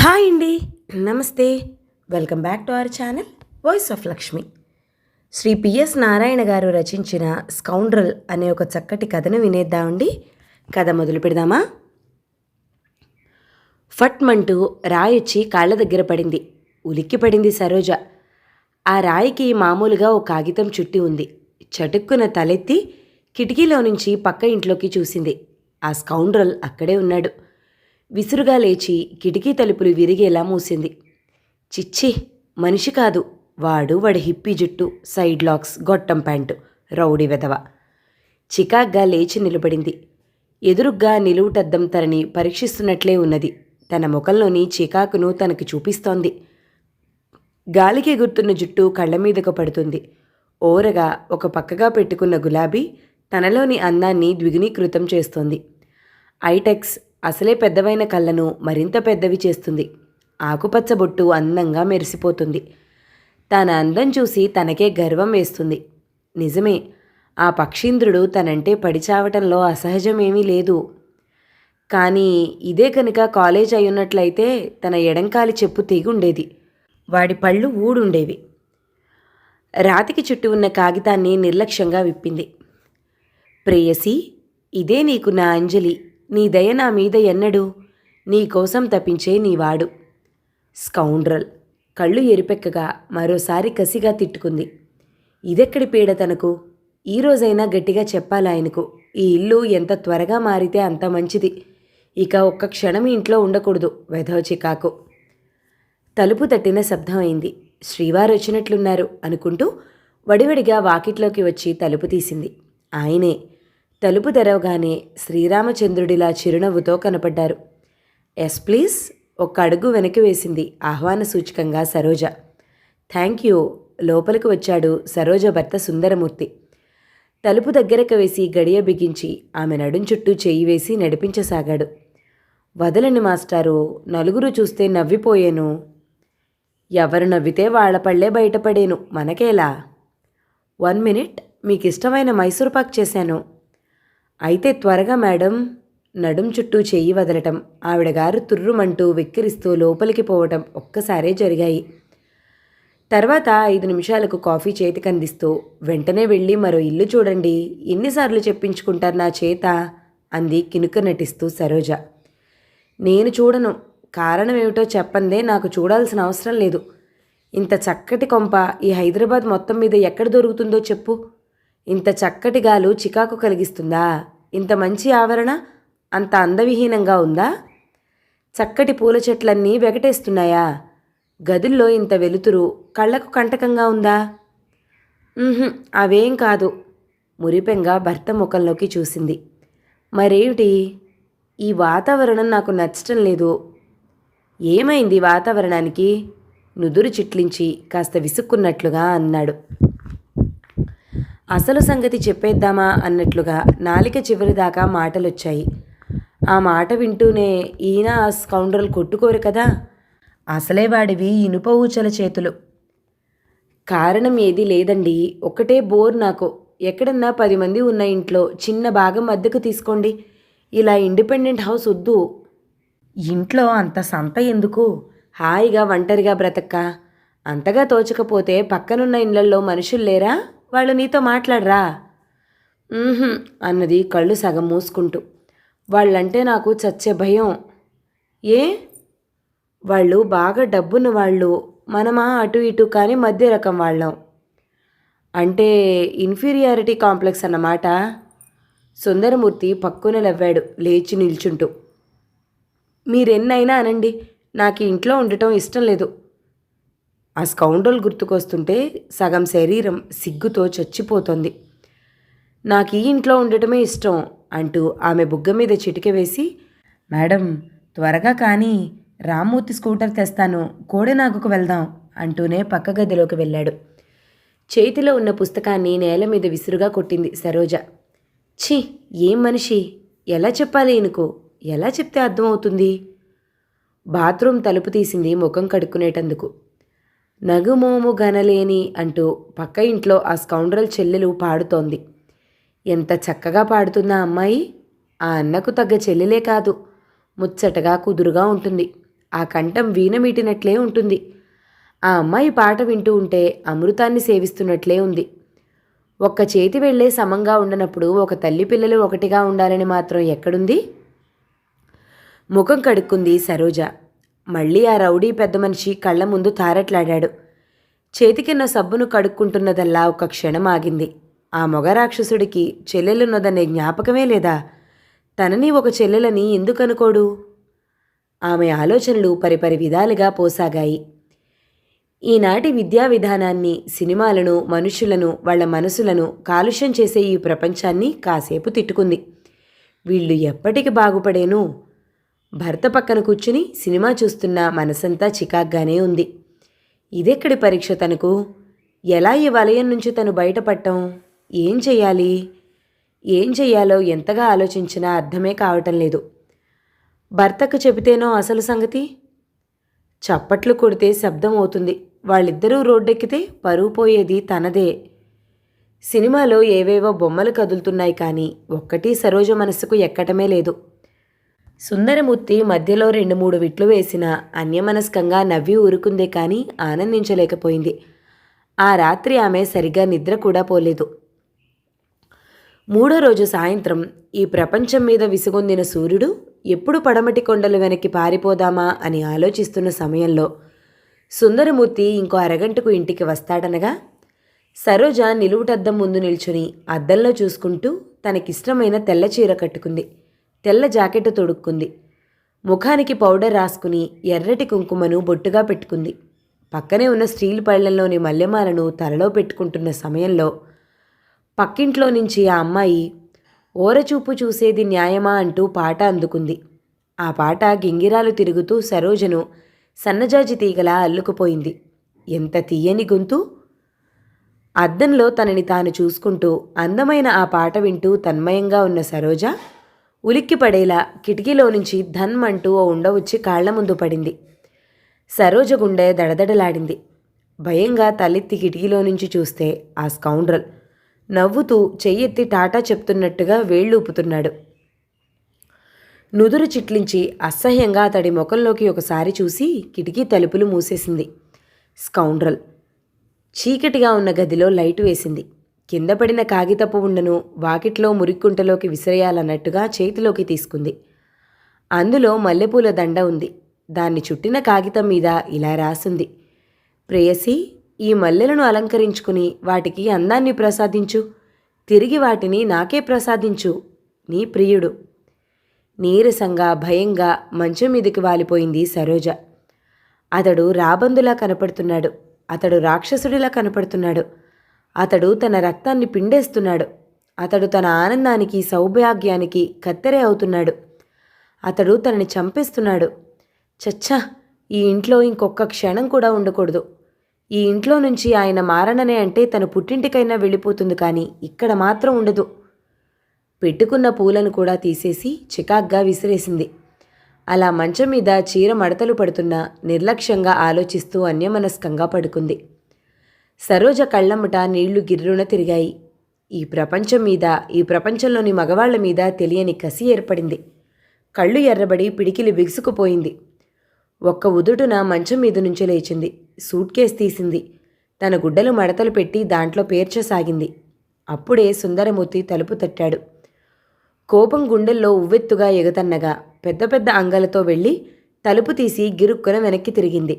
Hi అండి. నమస్తే. Welcome back to our channel voice of Lakshmi. Shri PS Narayana గారు రచించిన స్కౌండ్రల్ అనే ఒక చక్కటి కథను వినేద్దామండి. కథ మొదలు పెడదామా? ఫట్మంటూ రాయొచ్చి కాళ్ళ దగ్గర పడింది. ఉలిక్కి పడింది సరోజ. ఆ రాయికి మామూలుగా ఓ కాగితం చుట్టి ఉంది. చటుక్కున తలెత్తి కిటికీలో నుంచి పక్క ఇంట్లోకి చూసింది. ఆ స్కౌండ్రల్ అక్కడే ఉన్నాడు. విసురుగా లేచి కిటికీ తలుపులు విరిగేలా మూసింది. చిచ్చి, మనిషి కాదు, వాడి హిప్పీ జుట్టు, సైడ్ లాక్స్, గొట్టం ప్యాంటు, రౌడీ వెధవ. చికాగ్గా లేచి నిలబడింది. ఎదురుగ్గా నిలువుటద్దం తనని పరీక్షిస్తున్నట్లే ఉన్నది. తన ముఖంలోని చికాకును తనకి చూపిస్తోంది. గాలికి ఎగురుతున్న జుట్టు కళ్ళమీదకు పడుతుంది. ఓరగా ఒక పక్కగా పెట్టుకున్న గులాబీ తనలోని అందాన్ని ద్విగుణీకృతం చేస్తోంది. ఐటెక్స్ అసలే పెద్దవైన కళ్ళను మరింత పెద్దవి చేస్తుంది. ఆకుపచ్చ బొట్టు అందంగా మెరిసిపోతుంది. తన అందం చూసి తనకే గర్వం వేస్తుంది. నిజమే, ఆ పక్షీంద్రుడు తనంటే పడిచావటంలో అసహజమేమీ లేదు. కానీ ఇదే కనుక కాలేజ్ అయ్యున్నట్లయితే తన ఎడంకాలి చెప్పు తెగుండేది. వాడి పళ్ళు ఊడుండేవి. రాతికి చుట్టూ ఉన్న కాగితాన్ని నిర్లక్ష్యంగా విప్పింది. ప్రేయసి, ఇదే నీకు నా అంజలి. నీ దయ నా మీద ఎన్నడు, నీకోసం తప్పించే నీవాడు. స్కౌండ్రల్ కళ్ళు ఎరిపెక్కగా మరోసారి కసిగా తిట్టుకుంది. ఇదెక్కడి పీడ తనకు? ఈరోజైనా గట్టిగా చెప్పాలాయనకు. ఈ ఇల్లు ఎంత త్వరగా మారితే అంత మంచిది. ఇక ఒక్క క్షణం ఇంట్లో ఉండకూడదు. వెధవ చికాకు. తలుపు తట్టిన శబ్దం అయింది. శ్రీవారు వచ్చినట్లున్నారు అనుకుంటూ వడివడిగా వాకిట్లోకి వచ్చి తలుపు తీసింది. ఆయనే. తలుపు తెరవగానే శ్రీరామచంద్రుడిలా చిరునవ్వుతో కనపడ్డారు. Yes please. ఒక్క అడుగు వెనక్కి వేసింది ఆహ్వాన సూచకంగా సరోజ. Thank you. లోపలికి వచ్చాడు సరోజ భర్త సుందరమూర్తి. తలుపు దగ్గరకు వేసి గడియ బిగించి ఆమె నడుం చుట్టూ చేయి వేసి నడిపించసాగాడు. వదలండి మాస్టారు, నలుగురు చూస్తే నవ్విపోయేను. ఎవరు నవ్వితే వాళ్ల పళ్ళే బయటపడేను, మనకేలా? 1 మినిట్, మీకు ఇష్టమైన మైసూర్పాక్ చేశాను. అయితే త్వరగా మేడం. నడుం చుట్టూ చెయ్యి వదలటం, ఆవిడగారు తుర్రుమంటూ వెక్కిరిస్తూ లోపలికి పోవటం ఒక్కసారే జరిగాయి. తర్వాత 5 నిమిషాలకు కాఫీ చేతికి అందిస్తూ, వెంటనే వెళ్ళి మరో ఇల్లు చూడండి, ఎన్నిసార్లు చెప్పించుకుంటారు నా చేత, అంది కినుక నటిస్తూ సరోజ. నేను చూడను. కారణమేమిటో చెప్పందే, నాకు చూడాల్సిన అవసరం లేదు. ఇంత చక్కటి కొంప ఈ హైదరాబాద్ మొత్తం మీద ఎక్కడ దొరుకుతుందో చెప్పు. ఇంత చక్కటి గాలు చికాకు కలిగిస్తుందా? ఇంత మంచి ఆవరణ అంత అందవిహీనంగా ఉందా? చక్కటి పూల చెట్లన్నీ వెగటేస్తున్నాయా? గదుల్లో ఇంత వెలుతురు కళ్ళకు కంటకంగా ఉందా? అవేం కాదు. మురిపెంగా భర్త ముఖంలోకి చూసింది. మరేమిటి? ఈ వాతావరణం నాకు నచ్చటం లేదు. ఏమైంది వాతావరణానికి? నుదురు చిట్లించి కాస్త విసుక్కున్నట్లుగా అన్నాడు. అసలు సంగతి చెప్పేద్దామా అన్నట్లుగా నాలిక చివరిదాకా మాటలొచ్చాయి. ఆ మాట వింటూనే ఈయన ఆ స్కౌండ్రల్ కొట్టుకోరు కదా. అసలే వాడివి ఇనుప ఊచల చేతులు. కారణం ఏదీ లేదండి. ఒకటే బోర్ నాకు. ఎక్కడన్నా 10 మంది ఉన్న ఇంట్లో చిన్న భాగం అద్దెకు తీసుకోండి. ఇలా ఇండిపెండెంట్ హౌస్ వద్దు. ఇంట్లో అంత సంత ఎందుకు? హాయిగా ఒంటరిగా బ్రతక్క. అంతగా తోచకపోతే పక్కనున్న ఇళ్లల్లో మనుషులు లేరా? వాళ్ళు నీతో మాట్లాడరా? అన్నది కళ్ళు సగం మూసుకుంటూ. వాళ్ళంటే నాకు చచ్చే భయం. ఏ? వాళ్ళు బాగా డబ్బున్న వాళ్ళు. మనమా అటు ఇటు కానీ మధ్య రకం వాళ్ళం. అంటే ఇన్ఫీరియారిటీ కాంప్లెక్స్ అన్నమాట. సుందరమూర్తి పక్కున నవ్వాడు లేచి నిల్చుంటూ. మీరెన్నైనా అనండి, నాకు ఇంట్లో ఉండటం ఇష్టం లేదు. ఆ స్కౌండ్రల్ గుర్తుకొస్తుంటే సగం శరీరం సిగ్గుతో చచ్చిపోతోంది. నాకు ఈ ఇంట్లో ఉండటమే ఇష్టం అంటూ ఆమె బుగ్గ మీద చిటిక వేసి, మేడం త్వరగా కానీ, రామ్మూర్తి స్కూటర్ తెస్తాను, కోడెనాగుకు వెళ్దాం అంటూనే పక్క గదిలోకి వెళ్ళాడు. చేతిలో ఉన్న పుస్తకాన్ని నేల మీద విసురుగా కొట్టింది సరోజ. ఛీ, ఏం మనిషి! ఎలా చెప్పాలి ఈయనకు? ఎలా చెప్తే అర్థమవుతుంది? బాత్రూమ్ తలుపు తీసింది ముఖం కడుక్కునేటందుకు. నగుమోము గనలేని అంటూ పక్క ఇంట్లో ఆ స్కౌండ్రల్ చెల్లెలు పాడుతోంది. ఎంత చక్కగా పాడుతుందా అమ్మాయి! ఆ అన్నకు తగ్గ చెల్లెలే కాదు, ముచ్చటగా కుదురుగా ఉంటుంది. ఆ కంఠం వీణమీటినట్లే ఉంటుంది. ఆ అమ్మాయి పాట వింటూ ఉంటే అమృతాన్ని సేవిస్తున్నట్లే ఉంది. ఒక్క చేతి వేళ్లే సమంగా ఉండనప్పుడు ఒక తల్లి పిల్లలు ఒకటిగా ఉండాలని మాత్రం ఎక్కడుంది? ముఖం కడుక్కుంది సరోజ. మళ్ళీ ఆ రౌడీ పెద్ద మనిషి కళ్ళ ముందు తారట్లాడాడు. చేతికిన్న సబ్బును కడుక్కుంటున్నదల్లా ఒక క్షణం ఆగింది. ఆ మొగ రాక్షసుడికి చెల్లెలున్నదనే జ్ఞాపకమే లేదా? తనని ఒక చెల్లెలని ఎందుకనుకోడు? ఆమె ఆలోచనలు పరిపరి విధాలుగా పోసాగాయి. ఈనాటి విద్యా విధానాన్ని, సినిమాలను, మనుషులను, వాళ్ల మనసులను కాలుష్యం చేసే ఈ ప్రపంచాన్ని కాసేపు తిట్టుకుంది. వీళ్ళు ఎప్పటికి బాగుపడేను? భర్త పక్కన కూర్చుని సినిమా చూస్తున్న మనసంతా చికాగ్గానే ఉంది. ఇదెక్కడి పరీక్ష తనకు? ఎలా ఈ వలయం నుంచి తను బయటపడటం? ఏం చెయ్యాలి? ఏం చెయ్యాలో ఎంతగా ఆలోచించినా అర్థమే కావటం లేదు. భర్తకు చెబితేనో అసలు సంగతి? చప్పట్లు కొడితే శబ్దం అవుతుంది. వాళ్ళిద్దరూ రోడ్డెక్కితే పరువు పోయేది తనదే. సినిమాలో ఏవేవో బొమ్మలు కదులుతున్నాయి కానీ ఒక్కటీ సరోజ మనస్సుకు ఎక్కటమే లేదు. సుందరమూర్తి మధ్యలో 2-3 విట్లు వేసినా అన్యమనస్కంగా నవ్వి ఊరుకుందే కానీ ఆనందించలేకపోయింది. ఆ రాత్రి ఆమె సరిగా నిద్ర కూడా పోలేదు. 3వ రోజు సాయంత్రం ఈ ప్రపంచం మీద విసుగొందిన సూర్యుడు ఎప్పుడు పడమటి కొండలు వెనక్కి పారిపోదామా అని ఆలోచిస్తున్న సమయంలో సుందరమూర్తి ఇంకో అరగంటకు ఇంటికి వస్తాడనగా సరోజ నిలువుటద్దం ముందు నిల్చుని అద్దంలో చూసుకుంటూ తనకిష్టమైన తెల్ల చీర కట్టుకుంది. తెల్ల జాకెట్ తొడుక్కుంది. ముఖానికి పౌడర్ రాసుకుని ఎర్రటి కుంకుమను బొట్టుగా పెట్టుకుంది. పక్కనే ఉన్న స్టీల్ పళ్ళెంలోని మల్లెమాలను తలలో పెట్టుకుంటున్న సమయంలో పక్కింట్లో నుంచి ఆ అమ్మాయి ఓరచూపు చూసేది న్యాయమా అంటూ పాట అందుకుంది. ఆ పాట గింగిరాలు తిరుగుతూ సరోజను సన్నజాజి తీగలా అల్లుకుపోయింది. ఎంత తీయని గొంతు! అద్దంలో తనని తాను చూసుకుంటూ అందమైన ఆ పాట వింటూ తన్మయంగా ఉన్న సరోజ ఉలిక్కిపడేలా కిటికీలో నుంచి ధన్ అంటూ ఓ ఉండ వచ్చి కాళ్ల ముందు పడింది. సరోజ గుండె దడదడలాడింది. భయంగా తలెత్తి కిటికీలో నుంచి చూస్తే ఆ స్కౌండ్రల్ నవ్వుతూ చెయ్యెత్తి టాటా చెప్తున్నట్టుగా వేళ్ళూపుతున్నాడు. నుదురు చిట్లించి అసహ్యంగా అతడి ముఖంలోకి ఒకసారి చూసి కిటికీ తలుపులు మూసేసింది. స్కౌండ్రల్ చీకటిగా ఉన్న గదిలో లైటు వేసింది. కింద పడిన కాగితపు ఉండను వాకిట్లో మురిక్కుంటలోకి విసిరేయాలన్నట్టుగా చేతిలోకి తీసుకుంది. అందులో మల్లెపూల దండ ఉంది. దాన్ని చుట్టిన కాగితం మీద ఇలా రాసుంది: ప్రేయసి, ఈ మల్లెలను అలంకరించుకుని వాటికి అందాన్ని ప్రసాదించు. తిరిగి వాటిని నాకే ప్రసాదించు. నీ ప్రియుడు. నీరసంగా భయంగా మంచం మీదకి వాలిపోయింది సరోజ. అతడు రాబందులా కనపడుతున్నాడు. అతడు రాక్షసుడిలా కనపడుతున్నాడు. అతడు తన రక్తాన్ని పిండేస్తున్నాడు. అతడు తన ఆనందానికి, సౌభాగ్యానికి కత్తెరే అవుతున్నాడు. అతడు తనని చంపేస్తున్నాడు. చచ్చా, ఈ ఇంట్లో ఇంకొక క్షణం కూడా ఉండకూడదు. ఈ ఇంట్లో నుంచి ఆయన మారననే అంటే తన పుట్టింటికైనా వెళ్ళిపోతుంది, కానీ ఇక్కడ మాత్రం ఉండదు. పెట్టుకున్న పూలను కూడా తీసేసి చికాగ్గా విసిరేసింది. అలా మంచం మీద చీర మడతలు పడుతున్నా నిర్లక్ష్యంగా ఆలోచిస్తూ అన్యమనస్కంగా పడుకుంది. సరోజ కళ్ళమ్మట నీళ్లు గిర్రున తిరిగాయి. ఈ ప్రపంచం మీద, ఈ ప్రపంచంలోని మగవాళ్ల మీద తెలియని కసి ఏర్పడింది. కళ్ళు ఎర్రబడి పిడికిలి బిగుసుకుపోయింది. ఒక్క ఉదుటున మంచం మీద నుంచి లేచింది. సూట్ కేస్ తీసింది. తన గుడ్డలు మడతలు పెట్టి దాంట్లో పేర్చసాగింది. అప్పుడే సుందరమూర్తి తలుపు తట్టాడు. కోపం గుండెల్లో ఉవ్వెత్తుగా ఎగతన్నగా పెద్ద పెద్ద అంగలతో వెళ్ళి తలుపు తీసి గిరుక్కున వెనక్కి తిరిగింది.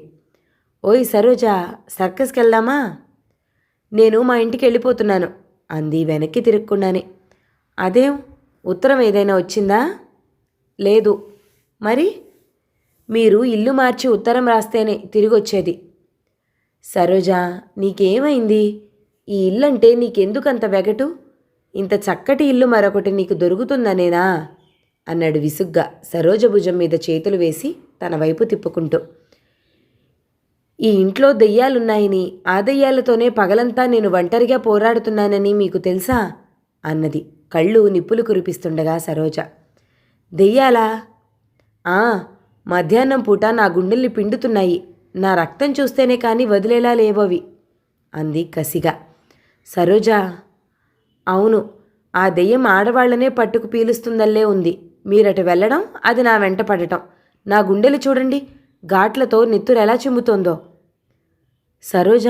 ఓయ్ సరోజా, సర్కస్కెళ్దామా? నేను మా ఇంటికి వెళ్ళిపోతున్నాను అంది వెనక్కి తిరుక్కుండానే. అదేం, ఉత్తరం ఏదైనా వచ్చిందా? లేదు. మరి? మీరు ఇల్లు మార్చి ఉత్తరం రాస్తేనే తిరిగొచ్చేది. సరోజా, నీకేమైంది? ఈ ఇల్లంటే నీకెందుకంత వెగటు? ఇంత చక్కటి ఇల్లు మరొకటి నీకు దొరుకుతుందనేనా అన్నాడు విసుగ్గా సరోజ భుజం మీద చేతులు వేసి తన వైపు తిప్పుకుంటూ. ఈ ఇంట్లో దెయ్యాలున్నాయని, ఆ దెయ్యాలతోనే పగలంతా నేను ఒంటరిగా పోరాడుతున్నానని మీకు తెలుసా అన్నది కళ్ళు నిప్పులు కురిపిస్తుండగా సరోజ. దెయ్యాలా? మధ్యాహ్నం పూట నా గుండెల్ని పిండుతున్నాయి. నా రక్తం చూస్తేనే కానీ వదిలేలా లేవవి అంది కసిగా. సరోజ, అవును, ఆ దెయ్యం ఆడవాళ్లనే పట్టుకు పీలుస్తుందల్లే ఉంది. మీరటు వెళ్ళడం, అది నా వెంట పడటం. నా గుండెలు చూడండి, ఘాట్లతో నెత్తురెలా చిమ్ముతోందో. సరోజ,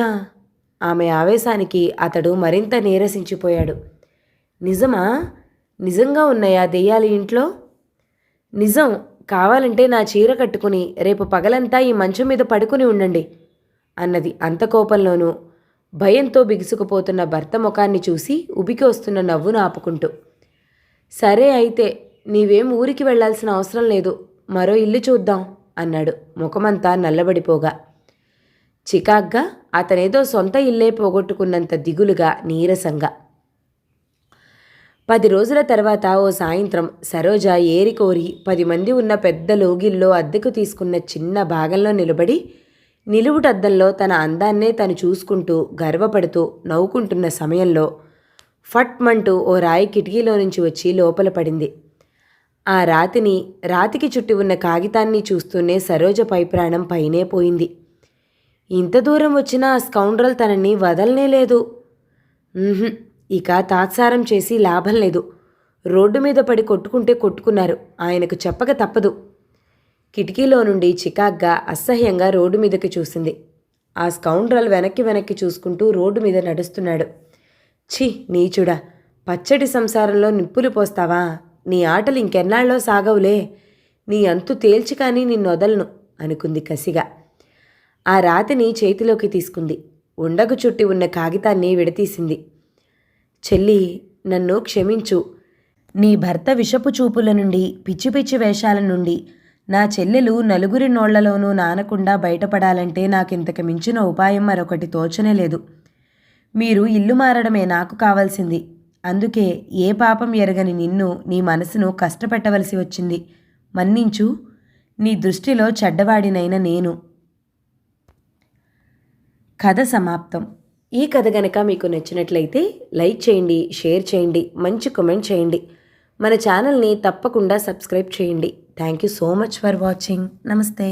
ఆమె ఆవేశానికి అతడు మరింత నీరసించిపోయాడు. నిజమా? నిజంగా ఉన్నాయా దెయ్యాలు ఇంట్లో? నిజం. కావాలంటే నా చీర కట్టుకుని రేపు పగలంతా ఈ మంచం మీద పడుకుని ఉండండి అన్నది అంత కోపంలోనూ భయంతో బిగుసుకుపోతున్న భర్త ముఖాన్ని చూసి ఉబికి వస్తున్న నవ్వును ఆపుకుంటూ. సరే అయితే, నీవేం ఊరికి వెళ్లాల్సిన అవసరం లేదు, మరో ఇల్లు చూద్దాం అన్నాడు ముఖమంతా నల్లబడిపోగా. చికాగ్గా అతనేదో సొంత ఇల్లే పోగొట్టుకున్నంత దిగులుగా నీరసంగా. 10 రోజుల తర్వాత ఓ సాయంత్రం సరోజ ఏరికోరి 10 మంది ఉన్న పెద్ద లోగిల్లో అద్దెకు తీసుకున్న చిన్న భాగంలో నిలబడి నిలువుటద్దంలో తన అందాన్నే తను చూసుకుంటూ గర్వపడుతూ నవ్వుకుంటున్న సమయంలో ఫట్మంటూ ఓ రాయి కిటికీలో నుంచి వచ్చి లోపల పడింది. ఆ రాతికి చుట్టి ఉన్న కాగితాన్ని చూస్తూనే సరోజ పైప్రాణం పైనే పోయింది. ఇంత దూరం వచ్చినా ఆ స్కౌండ్రల్ తనని వదలనే లేదు. ఇక తాత్సారం చేసి లాభం లేదు. రోడ్డు మీద పడి కొట్టుకుంటే కొట్టుకున్నారు, ఆయనకు చెప్పక తప్పదు. కిటికీలో నుండి చికాగ్గా అసహ్యంగా రోడ్డు మీదకి చూసింది. ఆ స్కౌండ్రల్ వెనక్కి చూసుకుంటూ రోడ్డు మీద నడుస్తున్నాడు. ఛీ నీచుడా, పచ్చడి సంసారంలో నిప్పులు పోస్తావా? నీ ఆటలు ఇంకెన్నాళ్ళో సాగవులే. నీ అంతు తేల్చి కానీ నిన్నొదలను అనుకుంది కసిగా. ఆ రాతిని చేతిలోకి తీసుకుంది. ఉండకు చుట్టి ఉన్న కాగితాన్ని విడతీసింది. చెల్లి, నన్ను క్షమించు. నీ భర్త విషపు చూపుల నుండి, పిచ్చి పిచ్చి వేషాల నుండి నా చెల్లెలు నలుగురి నోళ్లలోనూ నానకుండా బయటపడాలంటే నాకింతకు మించిన ఉపాయం మరొకటి తోచనే లేదు. మీరు ఇల్లు మారడమే నాకు కావాల్సింది. అందుకే ఏ పాపం ఎరగని నిన్ను, నీ మనసును కష్టపెట్టవలసి వచ్చింది. మన్నించు. నీ దృష్టిలో చెడ్డవాడినైన నేను. కథ సమాప్తం. ఈ కథ గనక మీకు నచ్చినట్లయితే లైక్ చేయండి, షేర్ చేయండి, మంచి కామెంట్ చేయండి. మన ఛానల్ని తప్పకుండా సబ్స్క్రైబ్ చేయండి. Thank you so much for watching. నమస్తే.